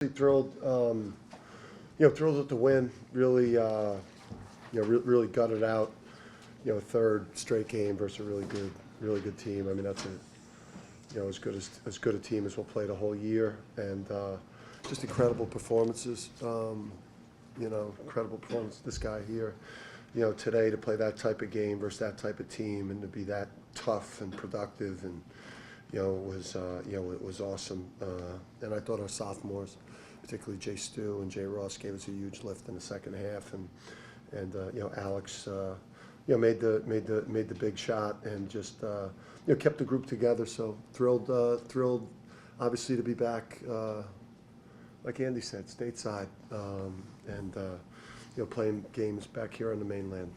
Thrilled, thrilled with the win. Really, really gutted out. Third straight game versus a really good team. I mean, that's as good a team as we'll play the whole year, and just incredible performances. Incredible performance. This guy here, today to play that type of game versus that type of team, and to be that tough and productive, and it was awesome. And I thought our sophomores, particularly Jay Stu and Jay Ross, gave us a huge lift in the second half, and Alex made the big shot, and just kept the group together. So thrilled obviously to be back, like Andy said, stateside, and playing games back here on the mainland.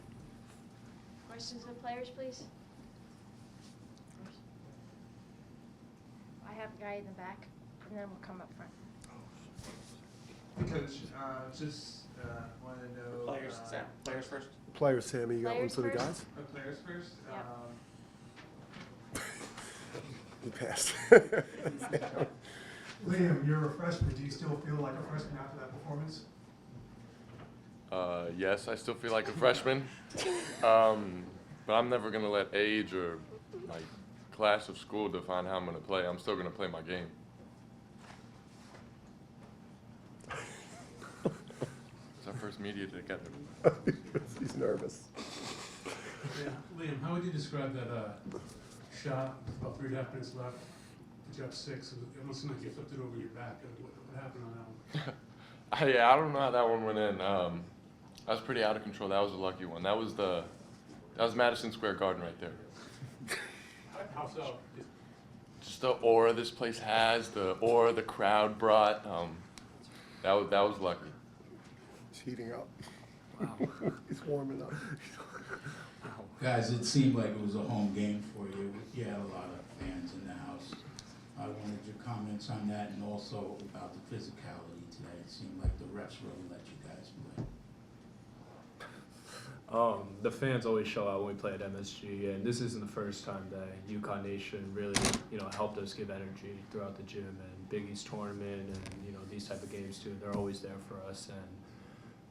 Questions of the players, please? I have a guy in the back, and then we'll come up front. Coach, just wanted to know. Players, Sam. Players first. Players, Sammy, you got one for the guys? Players first. Yep. He passed. Liam, you're a freshman. Do you still feel like a freshman after that performance? Yes, I still feel like a freshman, but I'm never going to let age or my class of school define how I'm going to play. I'm still going to play my game. It's our first media together. He's nervous. Yeah. Liam, how would you describe that shot? About 3.5 minutes left. Put you up 6. It almost seemed like you flipped it over your back. What happened on that one? Yeah, I don't know how that one went in. I was pretty out of control. That was a lucky one. That was Madison Square Garden right there. How so? Just the aura this place has, the aura the crowd brought. That was lucky. He's heating up. Wow. He's warming up. Guys, it seemed like it was a home game for you. You had a lot of fans in the house. I wanted your comments on that, and also about the physicality today. It seemed like the refs really let you guys play. The fans always show out when we play at MSG, and this isn't the first time that UConn Nation really, helped us give energy throughout the gym, and Big East tournament, and these type of games too. They're always there for us, and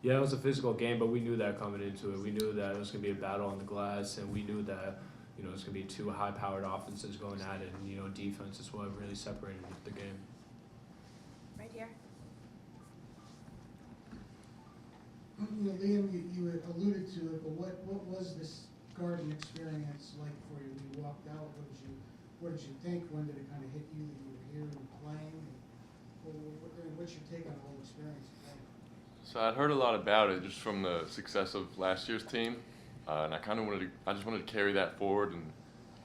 yeah, it was a physical game, but we knew that coming into it. We knew that it was going to be a battle on the glass, and we knew that it was going to be two high-powered offenses going at it, and defense is what really separated the game. Right here. Liam, you had alluded to it, but what was this Garden experience like for you? You walked out. What did you think? When did it kind of hit you that you were here and playing? What's your take on the whole experience? So I'd heard a lot about it just from the success of last year's team, and I just wanted to carry that forward and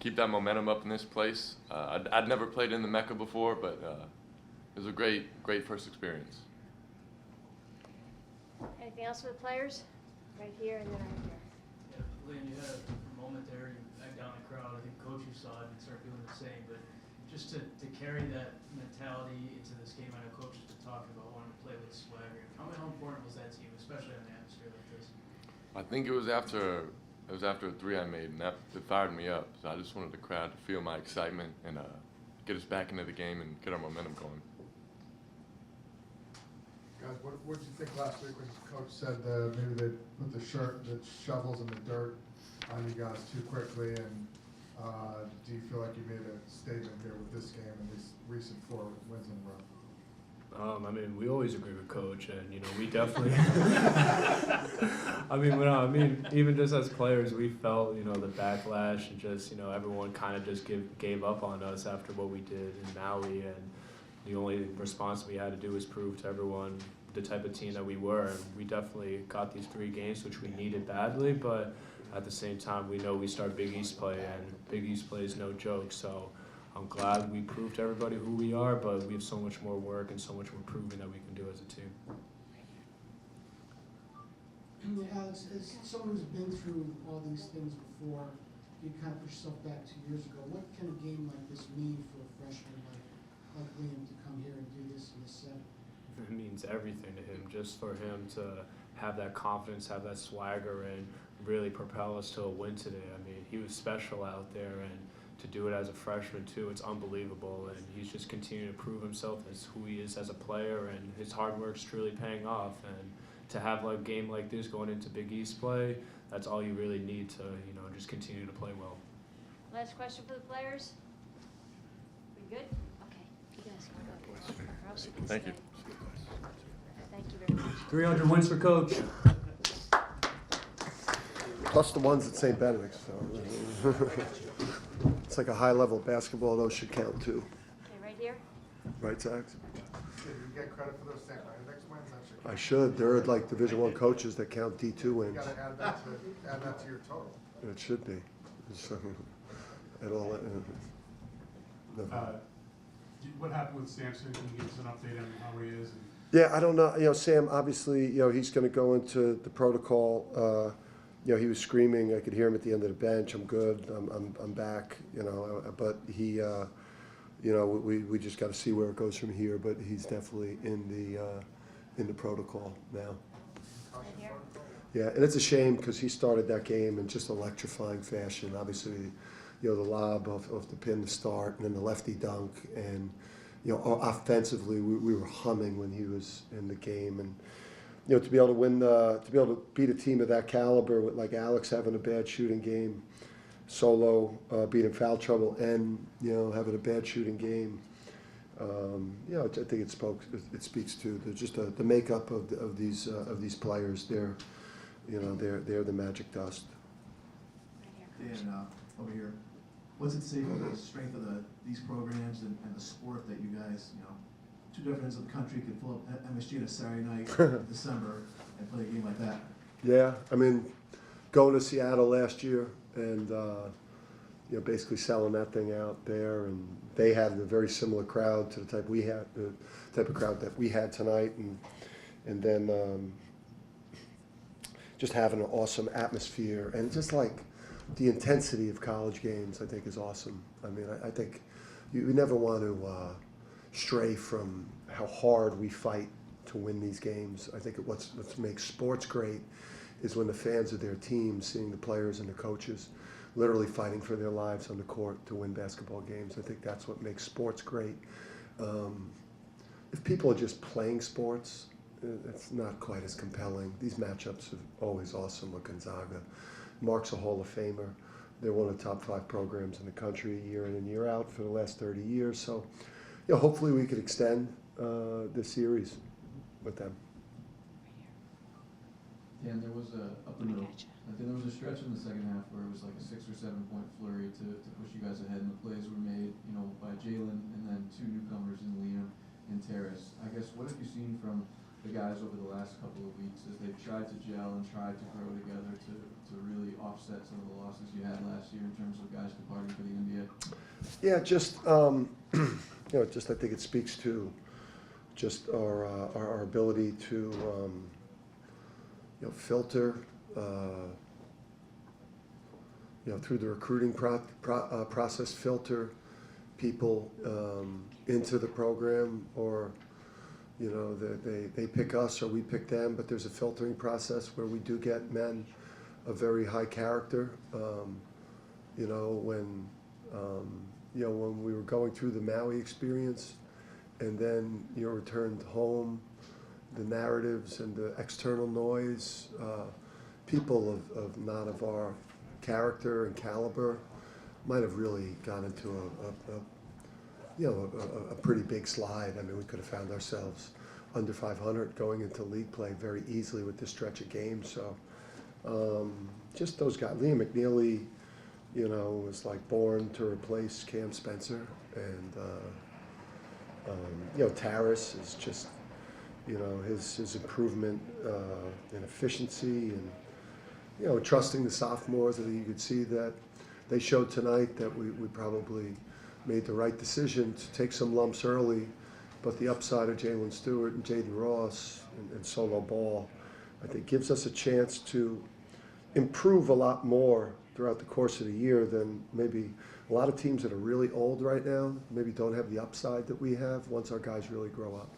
keep that momentum up in this place. I'd never played in the Mecca before, but it was a great first experience. Anything else for the players? Right here and then right here. Yeah, Liam, you had a moment there, you backed down the crowd. I think Coach, you saw it and started doing the same. But just to carry that mentality into this game, I know Coach has been talking about wanting to play with swagger. How important was that to you, especially in an atmosphere like this? I think it was after a three I made, and that fired me up. So I just wanted the crowd to feel my excitement and get us back into the game and get our momentum going. Guys, what did you think last week when Coach said maybe they put the shovels in the dirt on you guys too quickly? And do you feel like you made a statement here with this game and these recent 4 wins in a row? We always agree with Coach, and we definitely. Even just as players, we felt the backlash, and just everyone kind of just gave up on us after what we did in Maui, and the only response we had to do was prove to everyone the type of team that we were. And we definitely got these 3 games, which we needed badly, but at the same time, we know we start Big East play, and Big East play is no joke. So I'm glad we proved to everybody who we are, but we have so much more work and so much more proving that we can do as a team. Alex, as someone who's been through all these things before, you kind of push yourself back 2 years ago. What can a game like this mean for a freshman like Liam to come here and do this in this setting? It means everything to him, just for him to have that confidence, have that swagger, and really propel us to a win today. He was special out there, and to do it as a freshman too, it's unbelievable. And he's just continuing to prove himself as who he is as a player, and his hard work's truly paying off. And to have a game like this going into Big East play, that's all you really need to, just continue to play well. Last question for the players. We good? Okay. You guys can go. Or else you can Thank you. stay. Thank you very much. 300 wins for Coach. Plus the ones at St. Benedict's, so. It's like a high-level basketball, those should count too. Okay, right here. Right, Zach? Did you get credit for those St. Benedict's wins? That should I should. There are like Division I coaches that count D2 You wins. gotta add that to your total. It should be. So, at all, What happened with Samson? Can you give us an update on how he is? Yeah, I don't know. Sam, obviously, he's going to go into the protocol. He was screaming. I could hear him at the end of the bench. I'm good. I'm back. But he, we just got to see where it goes from here. But he's definitely in the protocol now. Right here. Yeah, and it's a shame because he started that game in just electrifying fashion. Obviously, the lob of the pin to start, and then the lefty dunk, and offensively we were humming when he was in the game, and to be able to win, to be able to beat a team of that caliber with like Alex having a bad shooting game, Solo being in foul trouble, and having a bad shooting game. I think it speaks to the makeup of these players. They're the magic dust. Right here, Coach. Dan, over here, what's it say for the strength of these programs and the sport that you guys, two different ends of the country could pull up MSG on a Saturday night in December and play a game like that? Yeah, I mean, going to Seattle last year and basically selling that thing out there, and they had a very similar crowd to the type of crowd that we had tonight, and then just having an awesome atmosphere, and just like the intensity of college games, I think is awesome. I mean, I think we never want to stray from how hard we fight to win these games. I think what makes sports great is when the fans of their teams, seeing the players and the coaches literally fighting for their lives on the court to win basketball games. I think that's what makes sports great. If people are just playing sports, it's not quite as compelling. These matchups are always awesome with Gonzaga. Mark's a Hall of Famer. They're one of the top 5 programs in the country year in and year out for the last 30 years. So, hopefully we could extend this series with them. Dan, there was up the middle. I think there was a stretch in the second half where it was like a 6 or 7 point flurry to push you guys ahead, and the plays were made, by Jalen and then 2 newcomers in Liam and Terrace. I guess, what have you seen from the guys over the last couple of weeks as they've tried to gel and tried to grow together to really offset some of the losses you had last year in terms of guys departing for the NBA? Yeah, just I think it speaks to just our ability to filter through the recruiting process, filter people into the program, or they pick us or we pick them, but there's a filtering process where we do get men of very high character. When we were going through the Maui experience, and then returned home, the narratives and the external noise, people of not of our character and caliber might have really gone into a pretty big slide. I mean, we could have found ourselves under 500 going into league play very easily with this stretch of games. So just those guys. Liam McNeeley, was like born to replace Cam Spencer, and Terrace is just his improvement in efficiency, and trusting the sophomores. I think you could see that they showed tonight that we probably made the right decision to take some lumps early, but the upside of Jalen Stewart and Jaden Ross and Solo Ball, I think, gives us a chance to improve a lot more throughout the course of the year than maybe a lot of teams that are really old right now maybe don't have the upside that we have once our guys really grow up.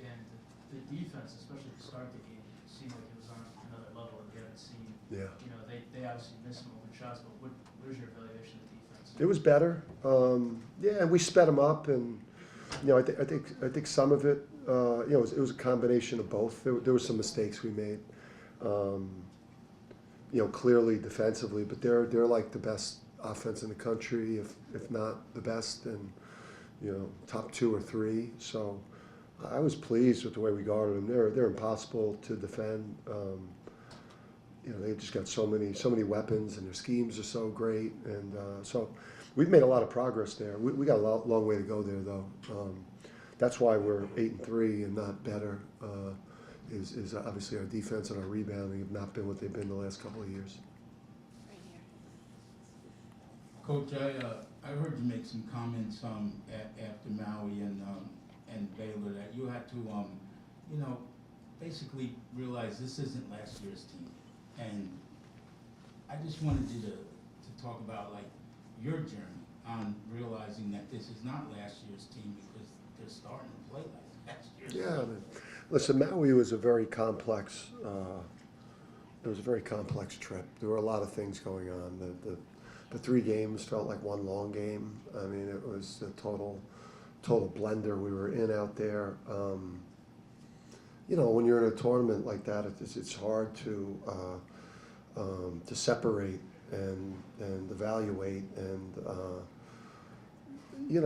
And the defense, especially at the start of the game, seemed like it was on another level. And haven't seen. Yeah. You know, they obviously missed some open shots, but what is your evaluation of the defense? It was better. Yeah, and we sped them up, and I think some of it, it was a combination of both. There were some mistakes we made, clearly defensively, but they're like the best offense in the country, if not the best, and top 2 or 3. So I was pleased with the way we guarded them. They're impossible to defend. They just got so many weapons, and their schemes are so great, and so we've made a lot of progress there. We got a long way to go there, though. That's why we're 8-3 and not better. Is obviously our defense and our rebounding have not been what they've been the last couple of years. Right here. Coach, I heard you make some comments after Maui and Baylor that you had to basically realize this isn't last year's team, and I just wanted you to talk about like your journey on realizing that this is not last year's team because they're starting to play like last year's team. Yeah, listen, Maui was a very complex. It was a very complex trip. There were a lot of things going on. The 3 games felt like one long game. I mean, it was a total blender we were in out there. When you're in a tournament like that, it's hard to separate and evaluate and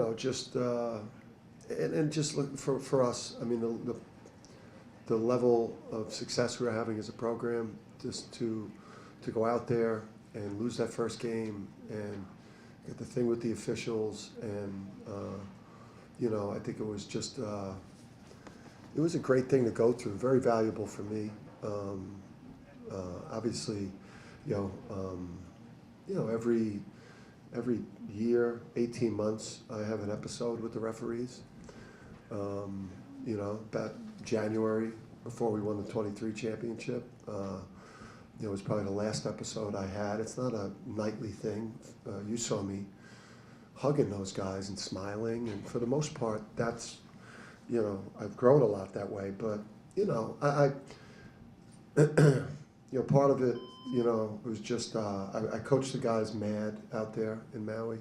just look for us. I mean, the level of success we were having as a program, just to go out there and lose that first game and get the thing with the officials, and I think it was just it was a great thing to go through, very valuable for me. Obviously, every year, 18 months, I have an episode with the referees. About January, before we won the 23 championship, it was probably the last episode I had. It's not a nightly thing. You saw me hugging those guys and smiling, and for the most part, that's, I've grown a lot that way. But I part of it, it was just I coached the guys mad out there in Maui,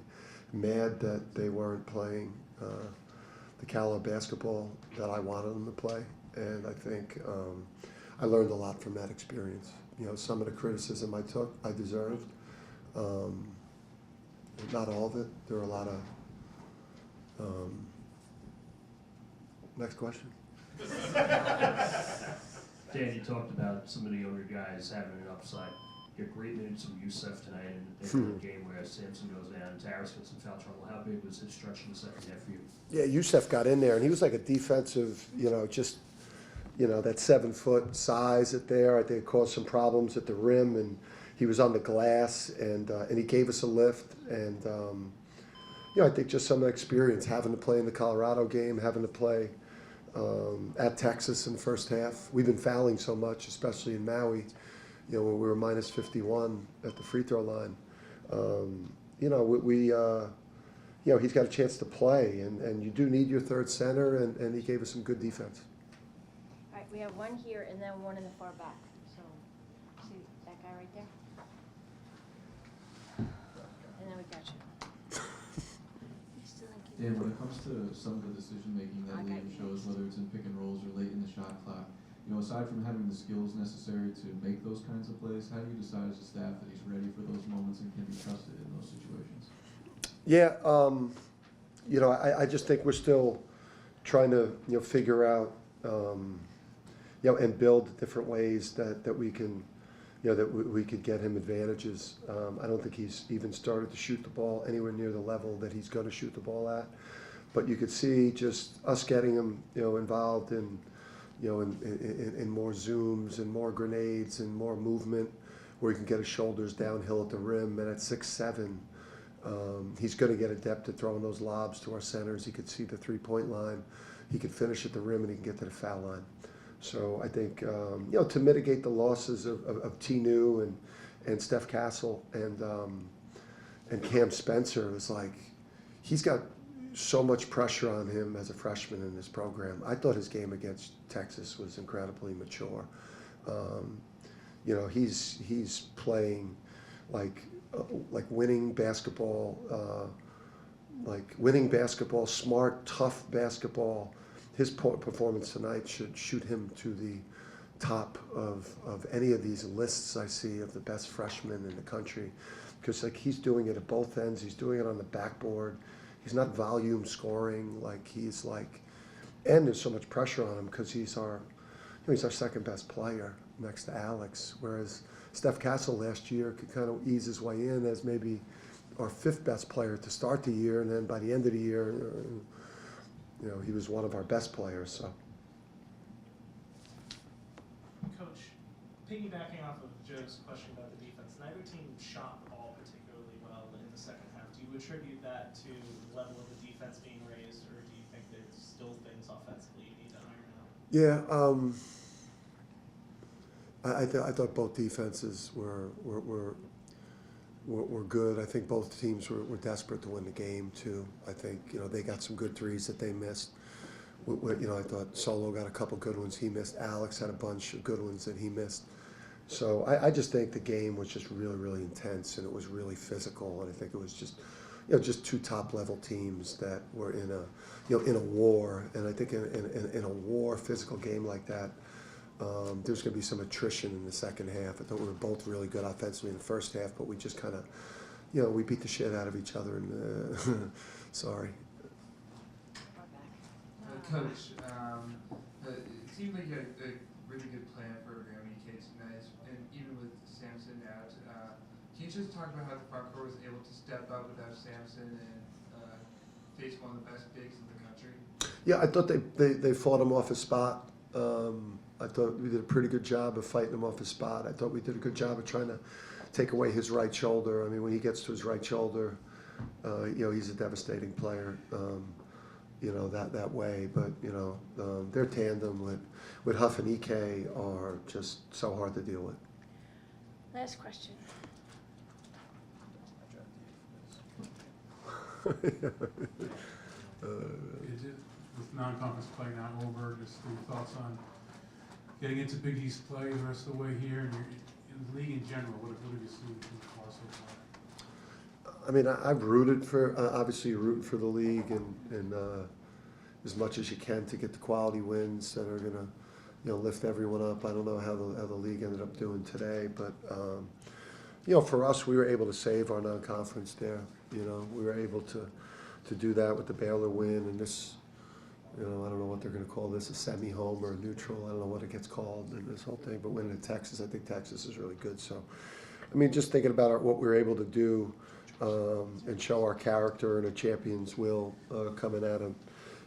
mad that they weren't playing the caliber basketball that I wanted them to play, and I think I learned a lot from that experience. Some of the criticism I took, I deserved. Not all of it. There were a lot of. Next question. Dan, you talked about some of the younger guys having an upside. You had great minutes from Youssef tonight in the game where Samson goes down and Taris gets some foul trouble. How big was his stretch in the second half for you? Yeah, Youssef got in there, and he was like a defensive, that 7-foot size at there. I think it caused some problems at the rim, and he was on the glass, and he gave us a lift. And, I think just some experience, having to play in the Colorado game, having to play at Texas in the first half. We've been fouling so much, especially in Maui, when we were minus 51 at the free throw line. He's got a chance to play, and you do need your third center, and he gave us some good defense. All right, we have one here and then one in the far back. So, see that guy right there? And then we got you. Still in keep- Dan, when it comes to some of the decision-making that Okay. Liam shows, whether it's in pick and rolls or late in the shot clock, aside from having the skills necessary to make those kinds of plays, how do you decide as a staff that he's ready for those moments and can be trusted in those situations? Yeah, I just think we're still trying to, figure out, and build different ways that we can, that we could get him advantages. I don't think he's even started to shoot the ball anywhere near the level that he's going to shoot the ball at. But you could see just us getting him, involved in, in more zooms and more grenades and more movement, where he can get his shoulders downhill at the rim. And at 6'7", he's going to get adept at throwing those lobs to our centers. He could see the three-point line. He could finish at the rim, and he can get to the foul line. So I think, to mitigate the losses of Tinu and Steph Castle and Cam Spencer, it was like he's got so much pressure on him as a freshman in this program. I thought his game against Texas was incredibly mature. you know, he's playing like winning basketball, smart, tough basketball. His performance tonight should shoot him to the top of any of these lists I see of the best freshmen in the country, because like he's doing it at both ends. He's doing it on the backboard. He's not volume scoring like he's like, and there's so much pressure on him because he's our second best player next to Alex, whereas Steph Castle last year could kind of ease his way in as maybe our fifth best player to start the year, and then by the end of the year, you know, he was one of our best players. So. Coach, piggybacking off of Joe's question about the defense, neither team shot the ball particularly well in the second half. Do you attribute that to the level of the defense being raised, or do you think there's still things offensively you need to iron out? Yeah, I thought both defenses were good. I think both teams were desperate to win the game too. I think, you know, they got some good threes that they missed. You know, I thought Solo got a couple good ones he missed. Alex had a bunch of good ones that he missed. So I just think the game was just really, really intense, and it was really physical. And I think it was just, you know, just two top-level teams that were in a, you know, in a war. And I think in a war, physical game like that, there's going to be some attrition in the second half. I thought we were both really good offensively in the first half, but we just kind of, you know, we beat the shit out of each other. And sorry. Coach, it seemed like you had a really good plan for MK tonight, and even with Samson out, can you just talk about how the front court was able to step up without Samson and face one of the best bigs in the country? Yeah, I thought they fought him off his spot. I thought we did a pretty good job of fighting him off his spot. I thought we did a good job of trying to take away his right shoulder. I mean, when he gets to his right shoulder, you know, he's a devastating player. You know, that way, but you know, their tandem with Huff and EK are just so hard to deal with. Last question. With non-conference play now over, just your thoughts on getting into Big East play the rest of the way here, and in the league in general, what have you seen from the class so far? I mean, I've rooted for, obviously you're rooting for the league and as much as you can to get the quality wins that are gonna, you know, lift everyone up. I don't know how the league ended up doing today, but you know, for us, we were able to save our non-conference there. You know, we were able to do that with the Baylor win, and this, you know, I don't know what they're gonna call this, a semi-home or a neutral. I don't know what it gets called in this whole thing, but winning at Texas, I think Texas is really good. So, I mean, just thinking about what we were able to do and show our character and a champion's will coming out of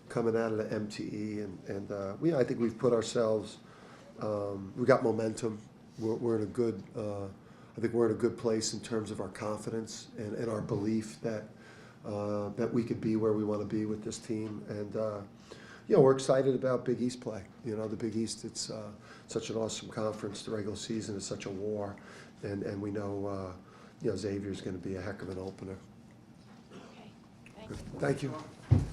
the MTE, and I think we've put ourselves, we got momentum. We're in a good, I think we're in a good place in terms of our confidence and our belief that we could be where we want to be with this team, and you know, we're excited about Big East play. You know, the Big East, it's such an awesome conference. The regular season is such a war, and we know, you know, Xavier's going to be a heck of an opener. Okay, thank you. Thank you.